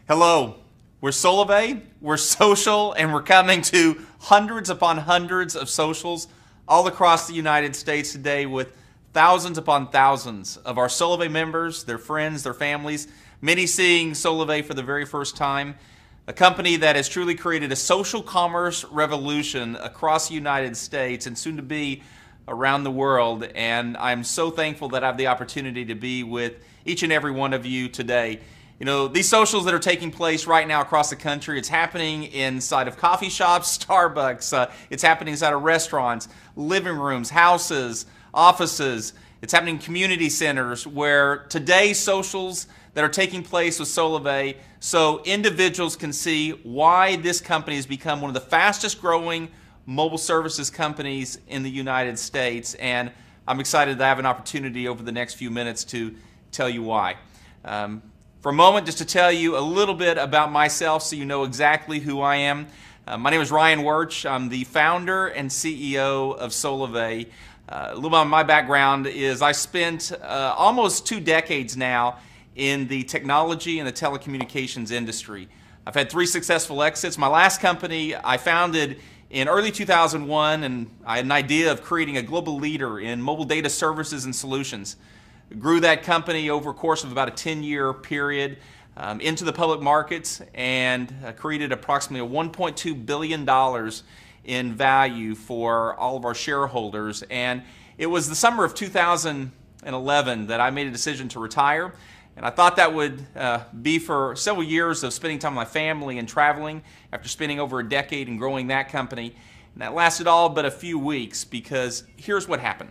Hello, we're Solavei, we're social, and we're coming to hundreds upon hundreds of socials all across the United States today with thousands upon thousands of our Solavei members, their friends, their families, many seeing Solavei for the very first time, a company that has truly created a social commerce revolution across the United States and soon to be around the world. And I'm so thankful that I have the opportunity to be with each and every one of you today. You know, these socials that are taking place right now across the country, it's happening inside of coffee shops, Starbucks, it's happening inside of restaurants, living rooms, houses, offices. It's happening in community centers where today's socials that are taking place with Solavei, so individuals can see why this company has become one of the fastest growing mobile services companies in the United States. And I'm excited to have an opportunity over the next few minutes to tell you why. For a moment, just to tell you a little bit about myself so you know exactly who I am. My name is Ryan Wuerch. I'm the founder and CEO of Solavei. A little bit of my background is I spent almost 2 decades now in the technology and the telecommunications industry. I've had 3 successful exits. My last company I founded in early 2001, and I had an idea of creating a global leader in mobile data services and solutions. Grew that company over a course of about a 10-year period into the public markets and created approximately $1.2 billion in value for all of our shareholders. And it was the summer of 2011 that I made a decision to retire. And I thought that would be for several years of spending time with my family and traveling after spending over a decade and growing that company. And that lasted all but a few weeks, because here's what happened.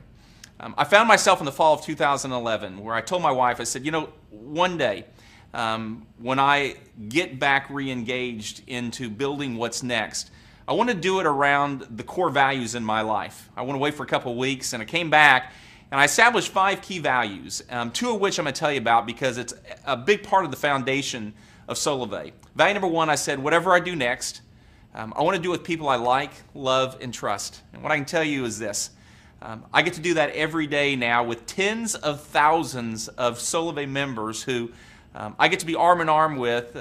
I found myself in the fall of 2011 where I told my wife, I said, you know, one day when I get back re-engaged into building what's next, I want to do it around the core values in my life. I want to wait for a couple of weeks, and I came back and I established 5 key values, 2 of which I'm going to tell you about because it's a big part of the foundation of Solavei. Value number 1, I said, whatever I do next, I want to do it with people I like, love, and trust. And what I can tell you is this. I get to do that every day now with tens of thousands of Solavei members who I get to be arm in arm with,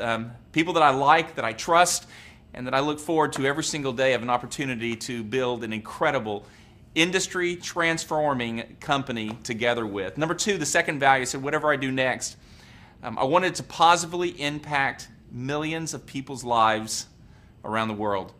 people that I like, that I trust, and that I look forward to every single day of an opportunity to build an incredible industry transforming company together with. Number 2, the second value, I said whatever I do next, I wanted to positively impact millions of people's lives around the world.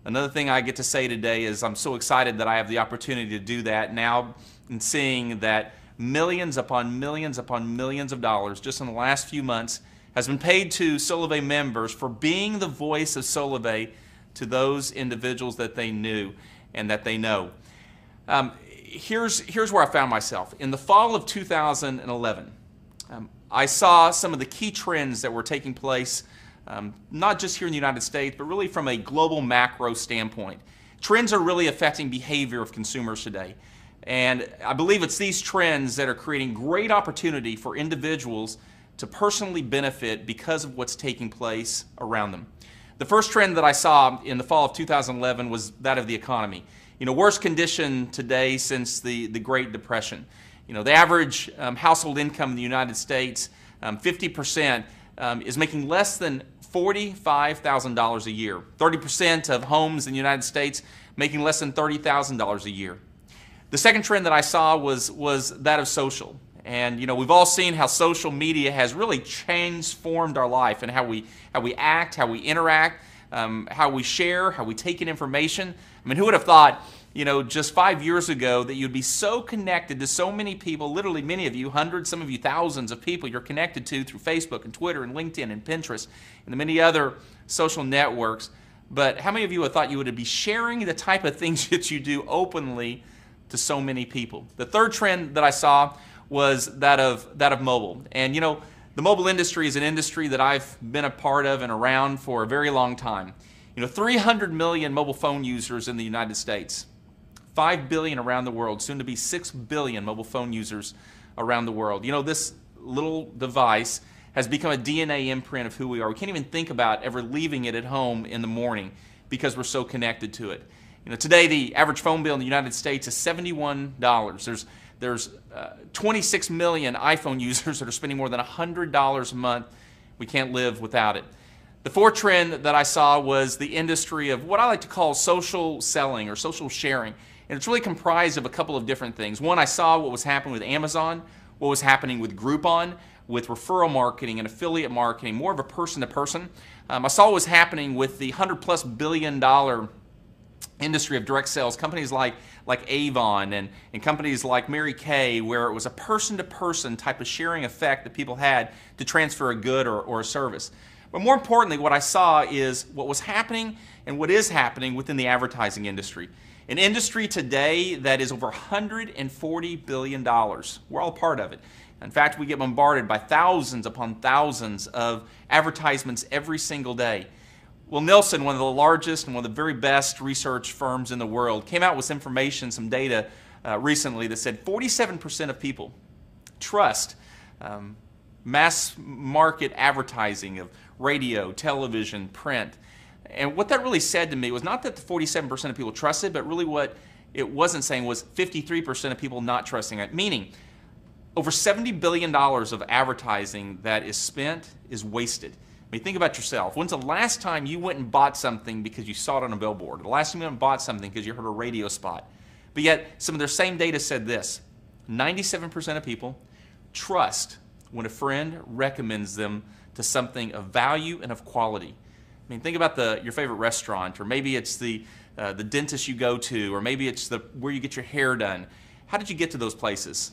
Another thing I get to say today is I'm so excited that I have the opportunity to do that now, and seeing that millions upon millions upon millions of dollars just in the last few months has been paid to Solavei members for being the voice of Solavei to those individuals that they knew and that they know. Here's where I found myself. In the fall of 2011, I saw some of the key trends that were taking place not just here in the United States, but really from a global macro standpoint. Trends are really affecting behavior of consumers today. And I believe it's these trends that are creating great opportunity for individuals to personally benefit because of what's taking place around them. The first trend that I saw in the fall of 2011 was that of the economy. You know, worst condition today since the Great Depression. You know, the average household income in the United States, 50%, is making less than $45,000 a year. 30% of homes in the United States making less than $30,000 a year. The second trend that I saw was that of social. And you know, we've all seen how social media has really transformed our life and how we act, how we interact, how we share, how we take in information. I mean, who would have thought, you know, just 5 years ago that you'd be so connected to so many people, literally many of you, hundreds, some of you thousands of people you're connected to through Facebook and Twitter and LinkedIn and Pinterest and the many other social networks. But how many of you have thought you would be sharing the type of things that you do openly to so many people? The third trend that I saw was that of mobile. And you know, the mobile industry is an industry that I've been a part of and around for a very long time. You know, 300 million mobile phone users in the United States. 5 billion around the world, soon to be 6 billion mobile phone users around the world. You know, this little device has become a DNA imprint of who we are. We can't even think about ever leaving it at home in the morning because we're so connected to it. You know, today the average phone bill in the United States is $71. There's 26 million iPhone users that are spending more than $100 a month We can't live without it. The fourth trend that I saw was the industry of what I like to call social selling or social sharing. And it's really comprised of a couple of different things. One, I saw what was happening with Amazon, what was happening with Groupon, with referral marketing and affiliate marketing, more of a person-to-person. I saw what was happening with the $100+ billion industry of direct sales, companies like Avon and companies like Mary Kay, where it was a person-to-person type of sharing effect that people had to transfer a good or a service. But more importantly, what I saw is what was happening and what is happening within the advertising industry. An industry today that is over $140 billion. We're all part of it. In fact, we get bombarded by thousands upon thousands of advertisements every single day. Well, Nielsen, one of the largest and one of the very best research firms in the world, came out with some information, some data recently that said 47% of people trust mass market advertising of radio, television, print. And what that really said to me was not that the 47% of people trusted, but really what it wasn't saying was 53% of people not trusting it. Meaning, over $70 billion of advertising that is spent is wasted. I mean, think about yourself. When's the last time you went and bought something because you saw it on a billboard? The last time you went and bought something because you heard a radio spot? But yet, some of their same data said this: 97% of people trust when a friend recommends them to something of value and of quality. I mean, think about your favorite restaurant, or maybe it's the dentist you go to, or maybe it's where you get your hair done. How did you get to those places?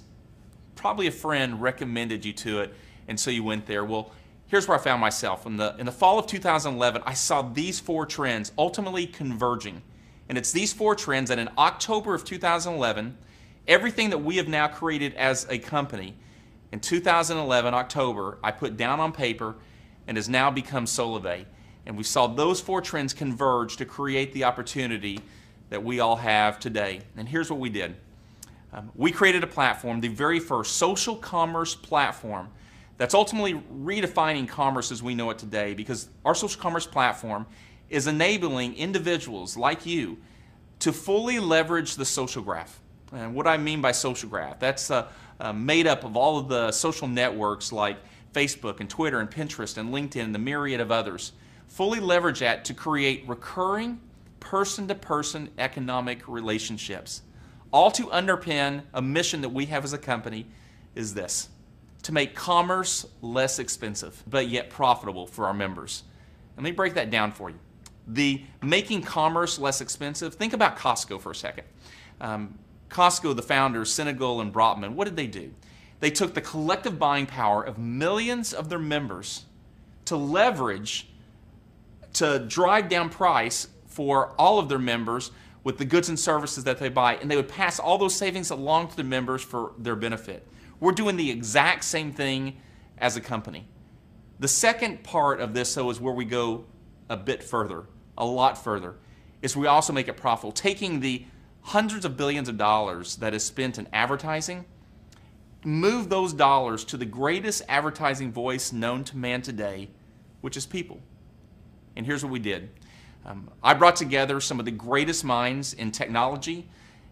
Probably a friend recommended you to it, and so you went there. Well, here's where I found myself. In the fall of 2011, I saw these four trends ultimately converging. And it's these four trends that in October of 2011, everything that we have now created as a company, in 2011, October, I put down on paper and has now become Solavei. And we saw those four trends converge to create the opportunity that we all have today. And here's what we did. We created a platform, the very first social commerce platform that's ultimately redefining commerce as we know it today, because our social commerce platform is enabling individuals like you to fully leverage the social graph. And what I mean by social graph, that's made up of all of the social networks like Facebook and Twitter and Pinterest and LinkedIn and the myriad of others. Fully leverage that to create recurring person-to-person economic relationships. All to underpin a mission that we have as a company is this: to make commerce less expensive, but yet profitable for our members. And let me break that down for you. The making commerce less expensive, think about Costco for a second. Costco, the founders, Senegal and Brotman, what did they do? They took the collective buying power of millions of their members to leverage, to drive down price for all of their members with the goods and services that they buy, and they would pass all those savings along to the members for their benefit. We're doing the exact same thing as a company. The second part of this, though, is where we go a bit further, a lot further, is we also make it profitable. Taking the hundreds of billions of dollars that is spent in advertising, move those dollars to the greatest advertising voice known to man today, which is people. And here's what we did. I brought together some of the greatest minds in technology,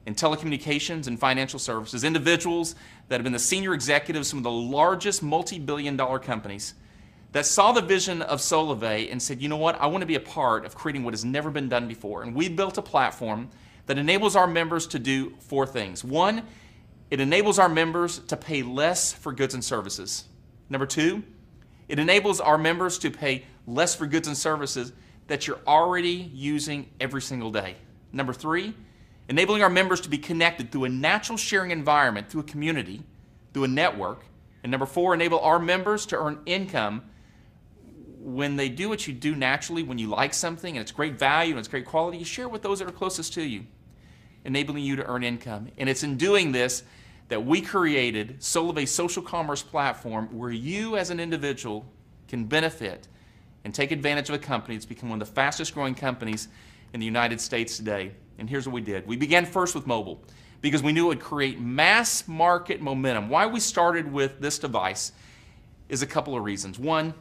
in telecommunications, and financial services, individuals that have been the senior executives of some of the largest multi-billion-dollar companies that saw the vision of Solavei and said, you know what, I want to be a part of creating what has never been done before. And we built a platform that enables our members to do four things. One, it enables our members to pay less for goods and services. Number two, it enables our members to pay less for goods and services that you're already using every single day. Number three, enabling our members to be connected through a natural sharing environment, through a community, through a network. And number four, enable our members to earn income when they do what you do naturally, when you like something and it's great value and it's great quality, you share it with those that are closest to you, enabling you to earn income. And it's in doing this that we created Solavei's social commerce platform, where you as an individual can benefit and take advantage of a company that's become one of the fastest growing companies in the United States today. And here's what we did. We began first with mobile because we knew it would create mass market momentum. Why we started with this device is a couple of reasons. One,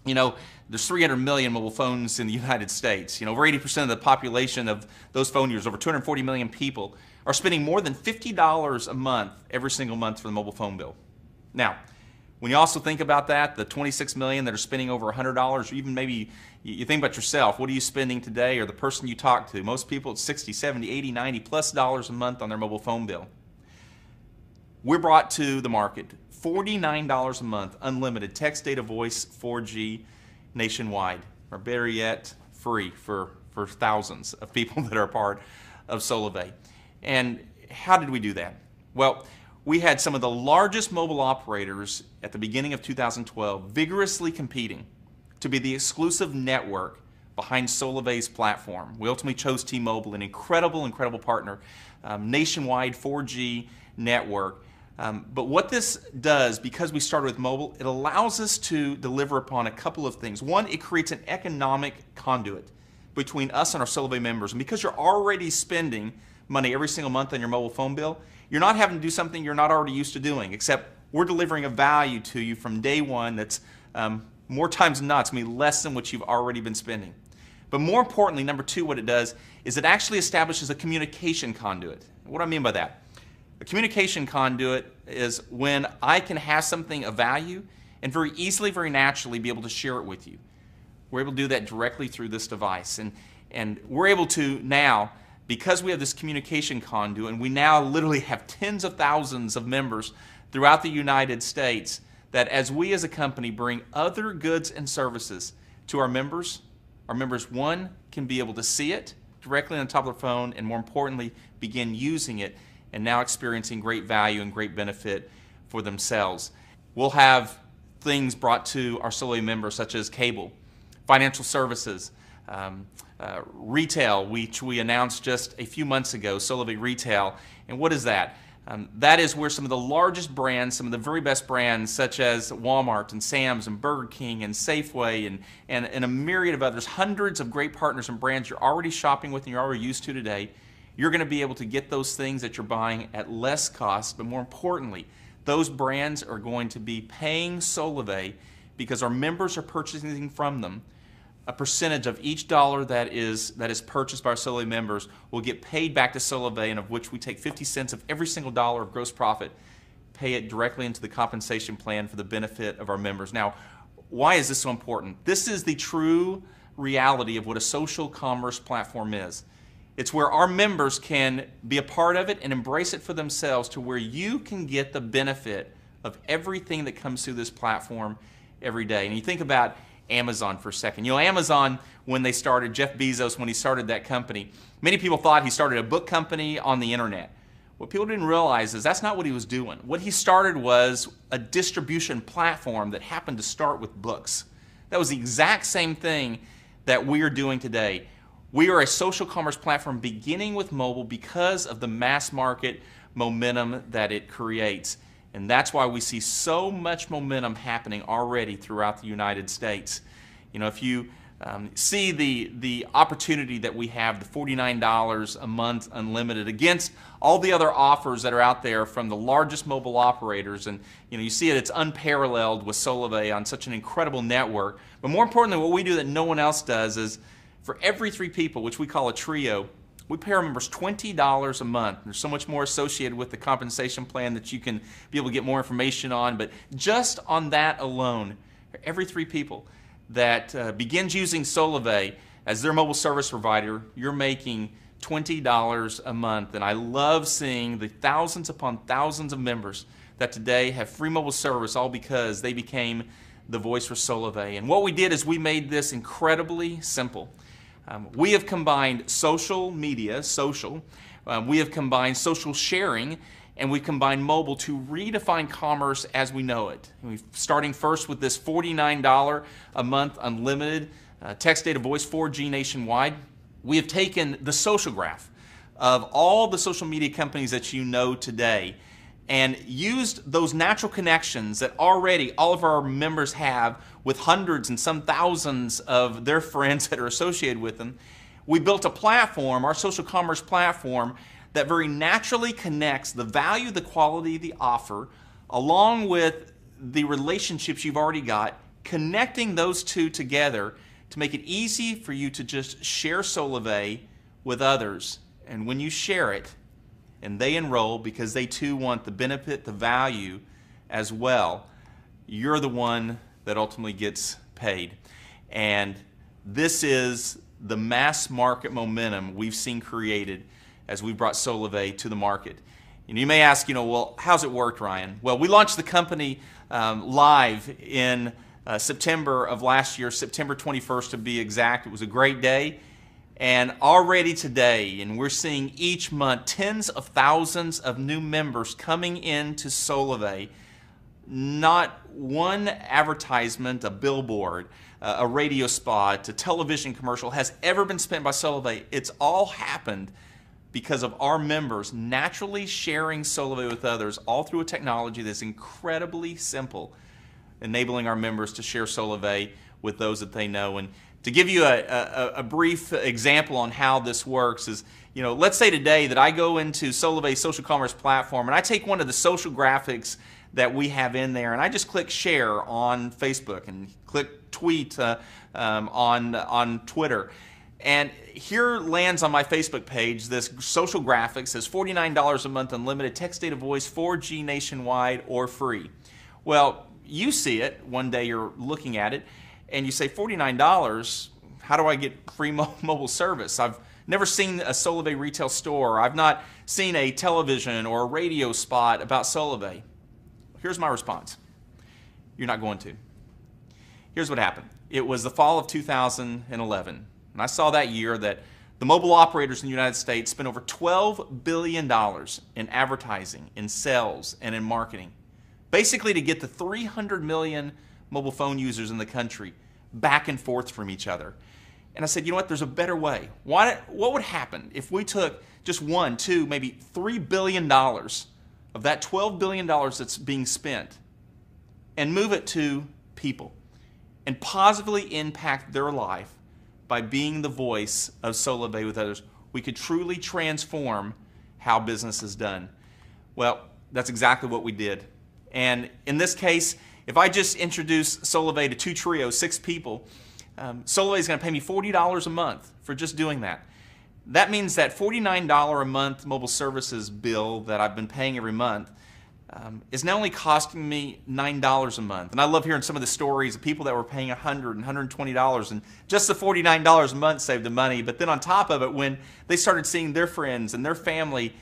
there's 300 million mobile phones in the United States. Over 80% of the population of those phone users, over 240 million people, are spending more than $50 a month every single month for the mobile phone bill. Now, When you also think about that, the 26 million that are spending over $100, or even maybe you think about yourself, what are you spending today, or the person you talk to? Most people it's 60, 70, 80, 90 plus dollars a month on their mobile phone bill. We're brought to the market $49 a month, unlimited text, data, voice, 4G nationwide, or better yet, free for thousands of people that are a part of Solavei. And how did we do that? Well, we had some of the largest mobile operators at the beginning of 2012 vigorously competing to be the exclusive network behind Solavei's platform. We ultimately chose T-Mobil, an incredible partner, nationwide 4G network. But what this does, because we started with mobile, it allows us to deliver upon a couple of things. One, it creates an economic conduit between us and our Solavei members. And because you're already spending money every single month on your mobile phone bill, you're not having to do something you're not already used to doing, except we're delivering a value to you from day one that's more times than not, it's going to be less than what you've already been spending. But more importantly, number two, what it does is it actually establishes a communication conduit. What do I mean by that? A communication conduit is when I can have something of value and very easily, very naturally be able to share it with you. We're able to do that directly through this device. And we're able to now, because we have this communication conduit, and we now literally have tens of thousands of members throughout the United States, that as we as a company bring other goods and services to our members, one, can be able to see it directly on the top of their phone, and more importantly, begin using it and now experiencing great value and great benefit for themselves. We'll have things brought to our Solavei members such as cable, financial services, retail, which we announced just a few months ago, Solavei Retail. And what is that? That is where some of the largest brands, some of the very best brands such as Walmart and Sam's and Burger King and Safeway and a myriad of others, hundreds of great partners and brands you're already shopping with and you're already used to today, you're going to be able to get those things that you're buying at less cost, but more importantly, those brands are going to be paying Solavei because our members are purchasing from them. A percentage of each dollar that is purchased by our Solavei members will get paid back to Solavei, and of which we take 50 cents of every single dollar of gross profit, pay it directly into the compensation plan for the benefit of our members. Now, why is this so important? This is the true reality of what a social commerce platform is. It's where our members can be a part of it and embrace it for themselves, to where you can get the benefit of everything that comes through this platform every day. And you think about Amazon for a second. You know, Amazon, when they started, Jeff Bezos, when he started that company, many people thought he started a book company on the internet. What people didn't realize is that's not what he was doing. What he started was a distribution platform that happened to start with books. That was the exact same thing that we are doing today. We are a social commerce platform beginning with mobile because of the mass market momentum that it creates. And that's why we see so much momentum happening already throughout the United States. You know, if you see the opportunity that we have, the $49 a month unlimited, against all the other offers that are out there from the largest mobile operators, and you see it's unparalleled with Solavei on such an incredible network. But more importantly, what we do that no one else does is, for every 3 people, which we call a trio, we pay our members $20 a month. There's so much more associated with the compensation plan that you can be able to get more information on, but just on that alone, for every 3 people that begins using Solavei as their mobile service provider, you're making $20 a month. And I love seeing the thousands upon thousands of members that today have free mobile service, all because they became the voice for Solavei. And what we did is we made this incredibly simple. We have combined social media, we have combined social sharing, and we've combined mobile to redefine commerce as we know it. Starting first with this $49 a month unlimited text, data, voice, 4G nationwide. We have taken the social graph of all the social media companies that you know today and used those natural connections that already all of our members have with hundreds and some thousands of their friends that are associated with them. We built a platform, our social commerce platform, that very naturally connects the value, the quality, the offer, along with the relationships you've already got, connecting those two together to make it easy for you to just share Solavei with others. And when you share it, and they enroll because they too want the benefit, the value as well, you're the one that ultimately gets paid. And this is the mass market momentum we've seen created as we brought Solavei to the market. And you may ask, well, how's it worked, Ryan? Well, we launched the company live in September of last year, September 21st to be exact. It was a great day. And already today, and we're seeing each month tens of thousands of new members coming into Solavei. Not one advertisement, a billboard, a radio spot, a television commercial has ever been spent by Solavei. It's all happened because of our members naturally sharing Solavei with others, all through a technology that's incredibly simple, enabling our members to share Solavei with those that they know. And to give you a brief example on how this works is, let's say today that I go into Solavei's social commerce platform and I take one of the social graphics that we have in there and I just click share on Facebook and click tweet on Twitter. And here lands on my Facebook page this social graphic, says $49 a month unlimited text data voice 4G nationwide or free. Well, you see it one day, you're looking at it and you say $49, how do I get free mobile service? I've never seen a Solavei retail store. I've not seen a television or a radio spot about Solavei. Here's my response. You're not going to. Here's what happened. It was the fall of 2011. And I saw that year that the mobile operators in the United States spent over $12 billion in advertising, in sales, and in marketing, basically to get the 300 million mobile phone users in the country back and forth from each other. And I said, you know what, there's a better way. What would happen if we took just $1, $2, maybe $3 billion of that $12 billion that's being spent and move it to people and positively impact their life by being the voice of Solavei with others? We could truly transform how business is done. Well, that's exactly what we did. And in this case, if I just introduce Solavei to 2 trios, 6 people, Solavei is going to pay me $40 a month for just doing that. That means that $49 a month mobile services bill that I've been paying every month is now only costing me $9 a month. And I love hearing some of the stories of people that were paying $100 and $120, and just the $49 a month saved the money. But then on top of it, when they started seeing their friends and their family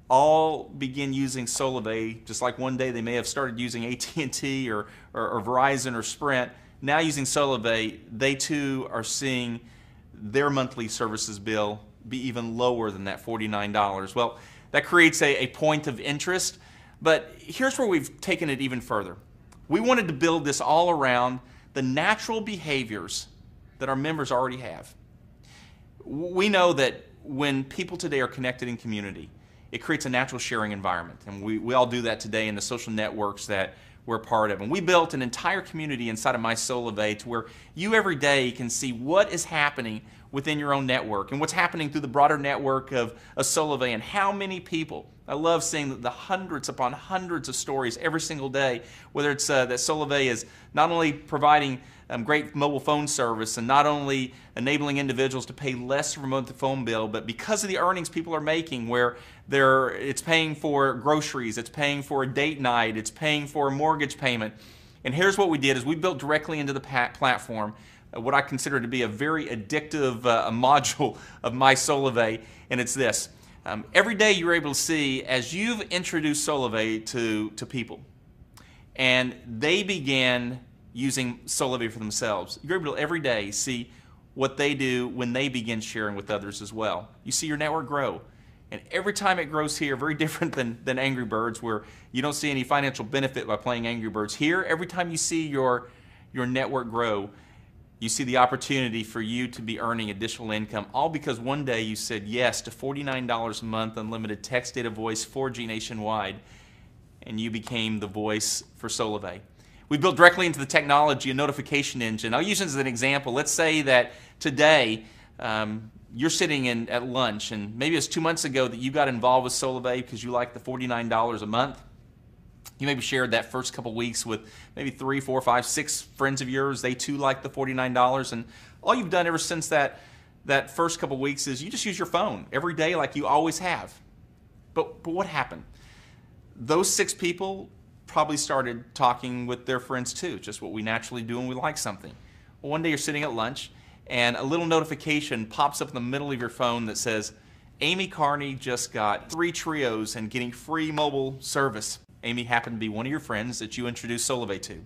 all begin using Solavei, just like one day they may have started using AT&T or Verizon or Sprint, now using Solavei, they too are seeing their monthly services bill be even lower than that $49. Well, that creates a point of interest. But here's where we've taken it even further. We wanted to build this all around the natural behaviors that our members already have. We know that when people today are connected in community, it creates a natural sharing environment. And we all do that today in the social networks that we're part of. And we built an entire community inside of My Solavei to where you every day can see what is happening within your own network and what's happening through the broader network of Solavei and how many people. I love seeing the hundreds upon hundreds of stories every single day, whether it's that Solavei is not only providing great mobile phone service and not only enabling individuals to pay less for a monthly phone bill, but because of the earnings people are making, where it's paying for groceries, it's paying for a date night, it's paying for a mortgage payment. And here's what we did: is we built directly into the platform what I consider to be a very addictive module of My Solavei, and it's this. Every day you're able to see, as you've introduced Solavei to people, and they began using Solavei for themselves, you're able to every day see what they do when they begin sharing with others as well. You see your network grow. And every time it grows here, very different than Angry Birds, where you don't see any financial benefit by playing Angry Birds. Here, every time you see your network grow, you see the opportunity for you to be earning additional income, all because one day you said yes to $49 a month, unlimited text, data, voice, 4G nationwide, and you became the voice for Solavei. We built directly into the technology a notification engine. I'll use this as an example. Let's say that today you're sitting at lunch, and maybe it's 2 months ago that you got involved with Solavei because you like the $49 a month. You maybe shared that first couple weeks with maybe 3, 4, 5, 6 friends of yours. They too like the $49. And all you've done ever since that first couple weeks is you just use your phone every day like you always have. But what happened? Those 6 people probably started talking with their friends too, just what we naturally do when we like something. Well, one day you're sitting at lunch and a little notification pops up in the middle of your phone that says, Amy Carney just got 3 trios and getting free mobile service. Amy happened to be one of your friends that you introduced Solavei to.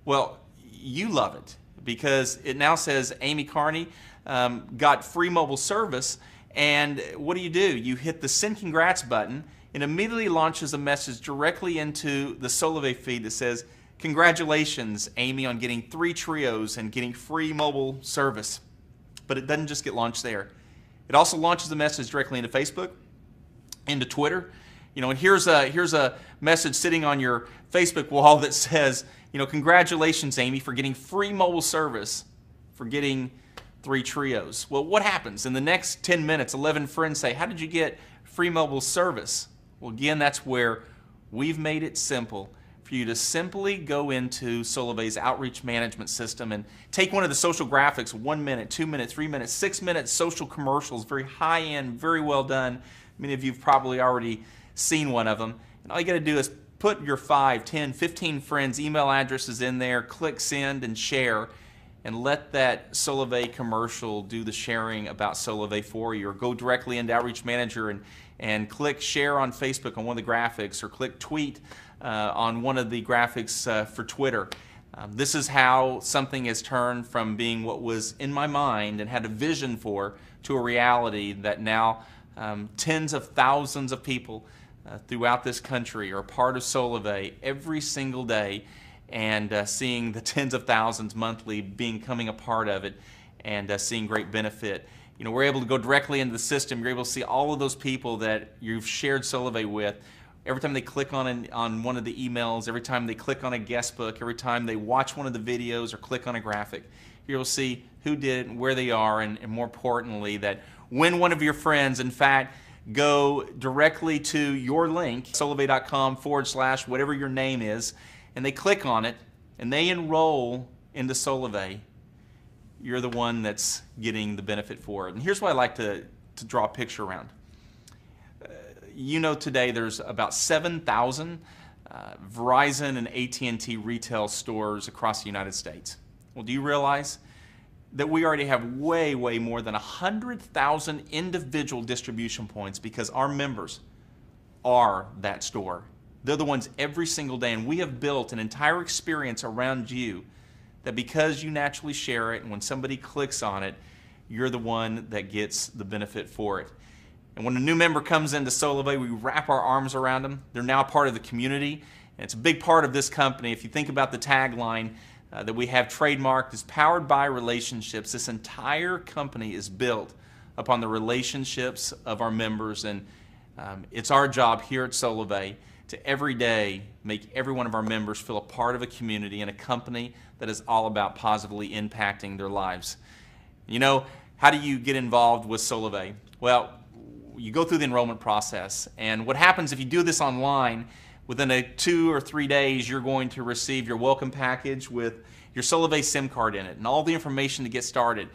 Well, you love it because it now says Amy Carney got free mobile service, and what do? You hit the send congrats button and immediately launches a message directly into the Solavei feed that says, congratulations, Amy, on getting 3 trios and getting free mobile service. But it doesn't just get launched there. It also launches the message directly into Facebook, into Twitter. And here's a message sitting on your Facebook wall that says, congratulations, Amy, for getting free mobile service, for getting 3 trios. Well, what happens? In the next 10 minutes, 11 friends say, how did you get free mobile service? Well, again, that's where we've made it simple for you to simply go into Solavei's outreach management system and take one of the social graphics, 1 minute, 2 minutes, 3 minutes, 6 minute social commercials, very high end, very well done. Many of you have probably already seen one of them. And all you got to do is put your 5, 10, 15 friends' email addresses in there, click send and share, and let that Solavei commercial do the sharing about Solavei for you. Or go directly into Outreach Manager and click share on Facebook on one of the graphics, or click tweet on one of the graphics for Twitter. This is how something has turned from being what was in my mind and had a vision for to a reality that now tens of thousands of people throughout this country are part of Solavei every single day, and seeing the tens of thousands monthly becoming a part of it and seeing great benefit. We're able to go directly into the system. You're able to see all of those people that you've shared Solavei with. Every time they click on one of the emails, every time they click on a guest book, every time they watch one of the videos or click on a graphic, you'll see who did it and where they are, and more importantly, that when one of your friends, in fact, go directly to your link, solavei.com/ whatever your name is, and they click on it and they enroll into Solavei, you're the one that's getting the benefit for it. And here's what I like to draw a picture around. Today there's about 7,000 Verizon and AT&T retail stores across the United States. Well, do you realize that we already have way more than 100,000 individual distribution points because our members are that store. They're the ones every single day, and we have built an entire experience around you that because you naturally share it, and when somebody clicks on it, you're the one that gets the benefit for it. And when a new member comes into Solavei, we wrap our arms around them. They're now part of the community, and it's a big part of this company. If you think about the tagline that we have trademarked, is powered by relationships. This entire company is built upon the relationships of our members, and it's our job here at Solavei to every day make every one of our members feel a part of a community and a company that is all about positively impacting their lives. How do you get involved with Solavei? Well, you go through the enrollment process, and what happens if you do this online, within 2 or 3 days you're going to receive your welcome package with your Solavei SIM card in it and all the information to get started.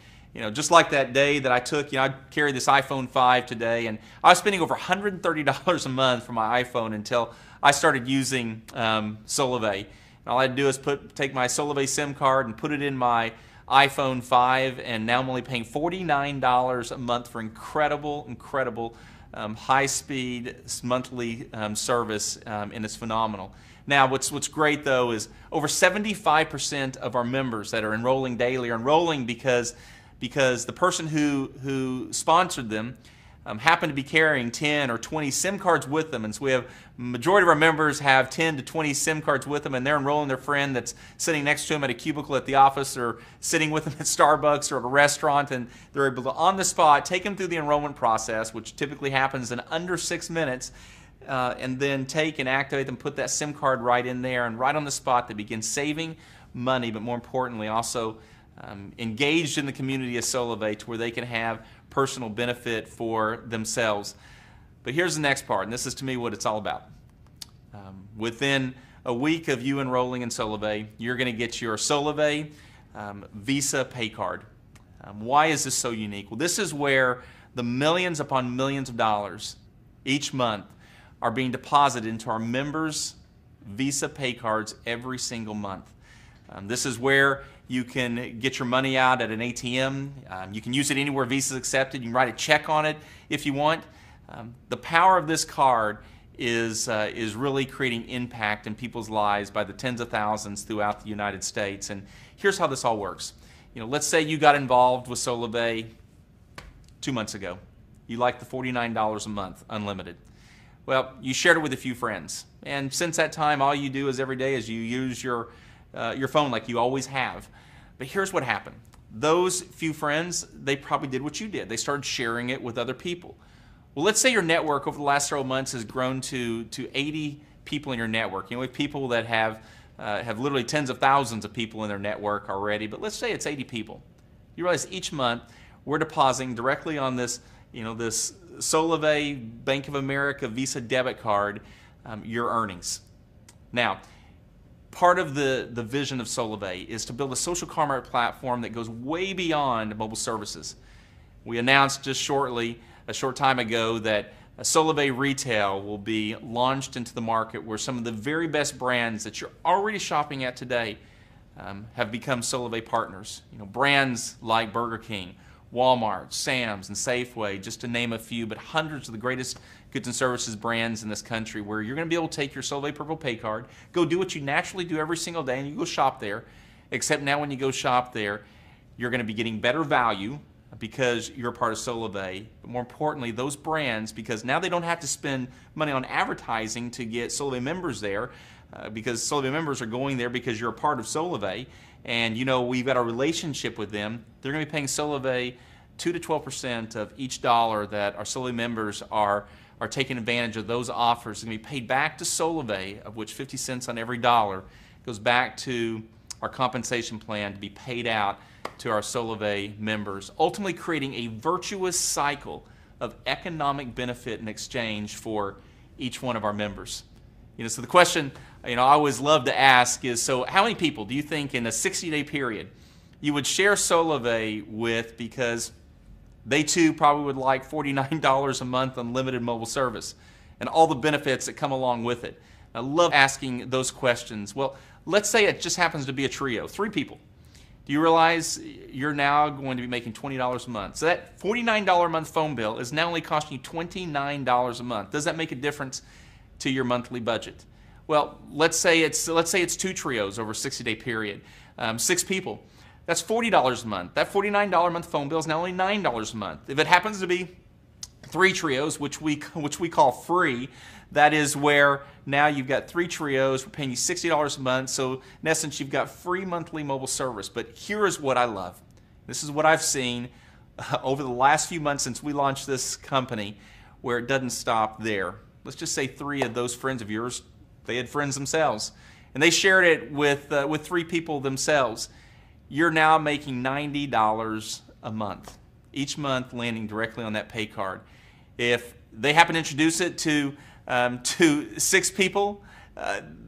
Just like that day that I took, I carried this iPhone 5 today, and I was spending over $130 a month for my iPhone until I started using Solavei. And all I had to do is take my Solavei SIM card and put it in my iPhone 5, and now I'm only paying $49 a month for incredible high-speed monthly service, and it's phenomenal. Now, what's great though is over 75% of our members that are enrolling daily are enrolling because the person who sponsored them happen to be carrying 10 or 20 SIM cards with them, and so we have majority of our members have 10 to 20 SIM cards with them, and they're enrolling their friend that's sitting next to them at a cubicle at the office, or sitting with them at Starbucks or at a restaurant, and they're able to on the spot take them through the enrollment process, which typically happens in under 6 minutes, and then take and activate them, put that SIM card right in there, and right on the spot they begin saving money, but more importantly also engaged in the community of Solavei to where they can have personal benefit for themselves. But here's the next part, and this is to me what it's all about. Within a week of you enrolling in Solavei, you're going to get your Solavei Visa pay card. Why is this so unique? Well, this is where the millions upon millions of dollars each month are being deposited into our members' Visa pay cards every single month. This is where you can get your money out at an ATM. You can use it anywhere Visa is accepted. You can write a check on it if you want. The power of this card is really creating impact in people's lives by the tens of thousands throughout the United States. And here's how this all works. Let's say you got involved with Solavei 2 months ago. You liked the $49 a month, unlimited. Well, you shared it with a few friends. And since that time, all you do is every day is you use your phone like you always have. But here's what happened. Those few friends, they probably did what you did. They started sharing it with other people. Well, let's say your network over the last several months has grown to 80 people in your network. We have people that have literally tens of thousands of people in their network already, but let's say it's 80 people. You realize each month we're depositing directly on this, this Solavei Bank of America Visa debit card, your earnings. Now, part of the vision of Solavei is to build a social commerce platform that goes way beyond mobile services. We announced just a short time ago that Solavei Retail will be launched into the market where some of the very best brands that you're already shopping at today have become Solavei partners. Brands like Burger King, Walmart, Sam's, and Safeway, just to name a few, but hundreds of the greatest goods and services brands in this country where you're going to be able to take your Solavei Purple Pay Card, go do what you naturally do every single day, and you go shop there, except now when you go shop there, you're going to be getting better value because you're a part of Solavei, but more importantly, those brands, because now they don't have to spend money on advertising to get Solavei members there, because Solavei members are going there because you're a part of Solavei, and we've got a relationship with them. They're going to be paying Solavei 2 to 12% of each dollar that our Solavei members are taking advantage of. Those offers are going to be paid back to Solavei, of which 50 cents on every dollar goes back to our compensation plan to be paid out to our Solavei members, ultimately creating a virtuous cycle of economic benefit and exchange for each one of our members. So the question I always love to ask is, so how many people do you think in a 60-day period you would share Solavei with because they too probably would like $49 a month unlimited mobile service and all the benefits that come along with it? I love asking those questions. Well, let's say it just happens to be a trio, 3 people. Do you realize you're now going to be making $20 a month? So that $49 a month phone bill is now only costing you $29 a month. Does that make a difference to your monthly budget? Well, let's say it's 2 trios over a 60-day period, 6 people. That's $40 a month. That $49 a month phone bill is now only $9 a month. If it happens to be 3 trios, which we call free, that is where now you've got 3 trios. We're paying you $60 a month. So in essence, you've got free monthly mobile service. But here is what I love. This is what I've seen over the last few months since we launched this company, where it doesn't stop there. Let's just say 3 of those friends of yours, they had friends themselves, and they shared it with 3 people themselves. You're now making $90 a month, each month landing directly on that pay card. If they happen to introduce it to 6 people,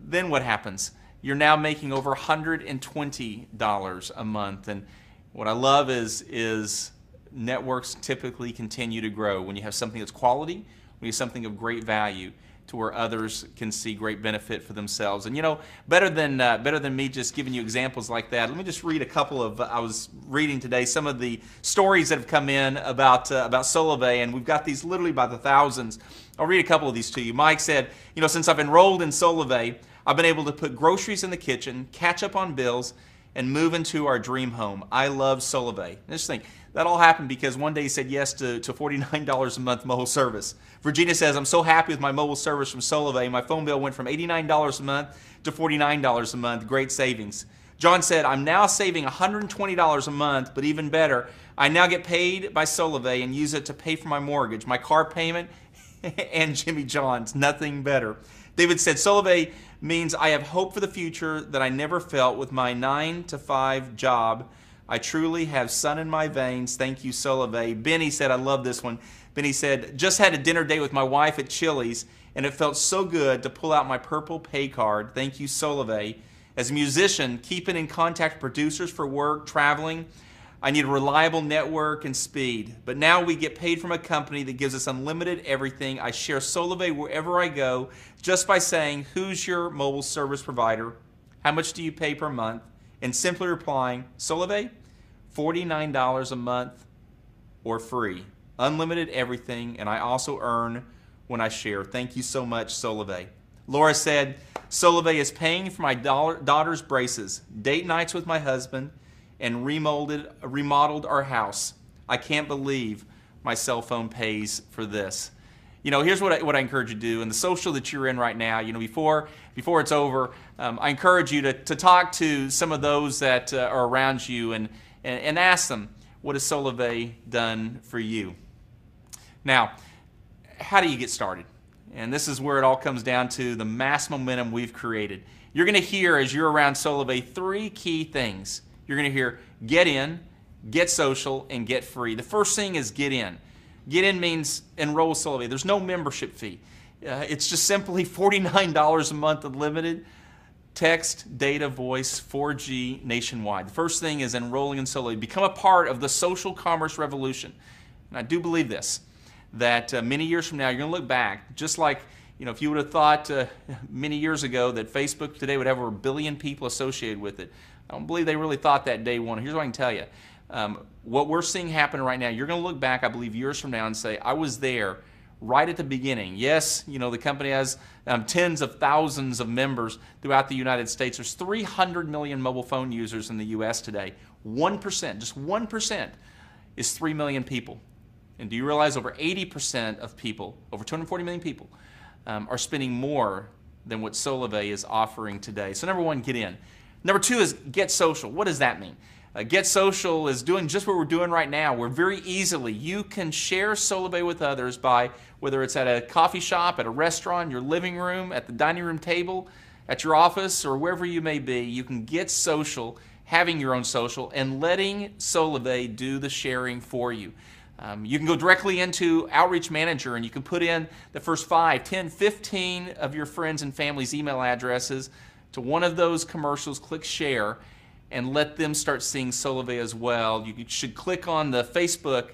then what happens? You're now making over $120 a month. And what I love is networks typically continue to grow when you have something that's quality, when you have something of great value, to where others can see great benefit for themselves. And better than me just giving you examples like that, let me just read a couple of, I was reading today some of the stories that have come in about Solavei, and we've got these literally by the thousands. I'll read a couple of these to you. Mike said, since I've enrolled in Solavei, I've been able to put groceries in the kitchen, catch up on bills, and move into our dream home. I love Solavei. Just think, that all happened because one day he said yes to $49 a month mobile service. Virginia says, I'm so happy with my mobile service from Solavei. My phone bill went from $89 a month to $49 a month. Great savings. John said, I'm now saving $120 a month, but even better, I now get paid by Solavei and use it to pay for my mortgage, my car payment, and Jimmy John's. Nothing better. David said, Solavei means I have hope for the future that I never felt with my 9-to-5 job. I truly have sun in my veins. Thank you, Solavei. Benny said, I love this one. Benny said, just had a dinner date with my wife at Chili's, and it felt so good to pull out my purple pay card. Thank you, Solavei. As a musician, keeping in contact with producers for work, traveling, I need a reliable network and speed. But now we get paid from a company that gives us unlimited everything. I share Solavei wherever I go just by saying, who's your mobile service provider? How much do you pay per month? And simply replying, Solavei, $49 a month or free. Unlimited everything, and I also earn when I share. Thank you so much, Solavei. Laura said, Solavei is paying for my daughter's braces, date nights with my husband, and remodeled our house. I can't believe my cell phone pays for this. You know, here's what I encourage you to do. In the social that you're in right now, you know, before it's over, I encourage you to talk to some of those that are around you and ask them, what has Solavei done for you? Now, how do you get started? And this is where it all comes down to the mass momentum we've created. You're going to hear, as you're around Solavei, 3 key things. You're going to hear get in, get social, and get free. The first thing is get in. Get in means enroll with Solavei. There's no membership fee. It's just simply $49 a month unlimited text, data, voice, 4G nationwide. The first thing is enrolling in Solavei. Become a part of the social commerce revolution. And I do believe this, that many years from now, you're going to look back, just like, you know, if you would have thought many years ago that Facebook today would have over 1 billion people associated with it, I don't believe they really thought that day one. Here's what I can tell you. What we're seeing happen right now, you're going to look back, I believe, years from now and say, I was there right at the beginning. Yes, you know, the company has tens of thousands of members throughout the United States. There's 300 million mobile phone users in the U.S. today. 1%, just 1% is 3 million people. And do you realize over 80% of people, over 240 million people, are spending more than what Solavei is offering today? So number one, get in. Number two is get social. What does that mean? Get social is doing just what we're doing right now, where very easily you can share Solavei with others by, whether it's at a coffee shop, at a restaurant, your living room, at the dining room table, at your office, or wherever you may be. You can get social, having your own social, and letting Solavei do the sharing for you. You can go directly into Outreach Manager and you can put in the first 5, 10, 15 of your friends and family's email addresses to one of those commercials, click share, and let them start seeing Solavei as well. You should click on the Facebook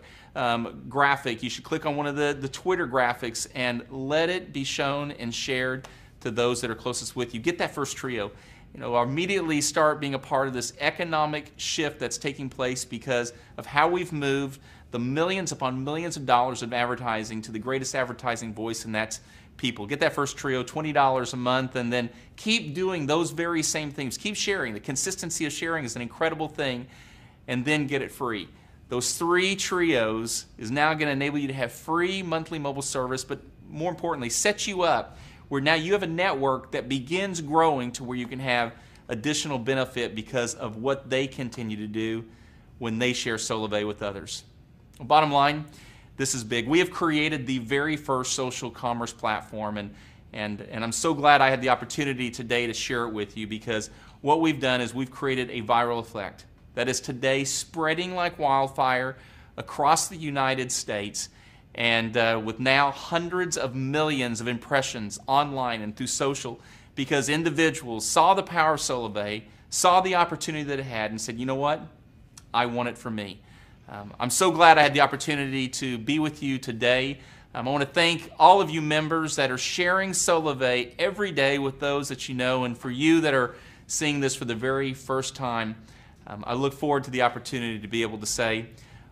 graphic. You should click on one of the Twitter graphics and let it be shown and shared to those that are closest with you. Get that first trio. You know, immediately start being a part of this economic shift that's taking place because of how we've moved the millions upon millions of dollars of advertising to the greatest advertising voice, and that's people. Get that first trio, $20 a month, and then keep doing those very same things. Keep sharing. The consistency of sharing is an incredible thing, and then get it free. Those 3 trios is now going to enable you to have free monthly mobile service, but more importantly, set you up where now you have a network that begins growing to where you can have additional benefit because of what they continue to do when they share Solavei with others. Bottom line, this is big. We have created the very first social commerce platform, and I'm so glad I had the opportunity today to share it with you, because what we've done is we've created a viral effect that is today spreading like wildfire across the United States, and with now hundreds of millions of impressions online and through social, because individuals saw the power of Solavei, saw the opportunity that it had, and said, you know what, I want it for me. I'm so glad I had the opportunity to be with you today. I want to thank all of you members that are sharing Solavei every day with those that you know, and for you that are seeing this for the very first time, I look forward to the opportunity to be able to say,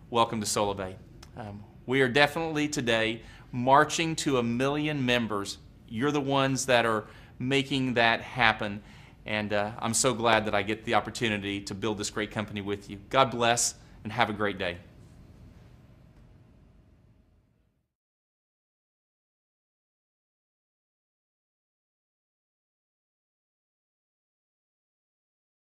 welcome to Solavei. We are definitely today marching to 1 million members. You're the ones that are making that happen, and I'm so glad that I get the opportunity to build this great company with you. God bless, and have a great day.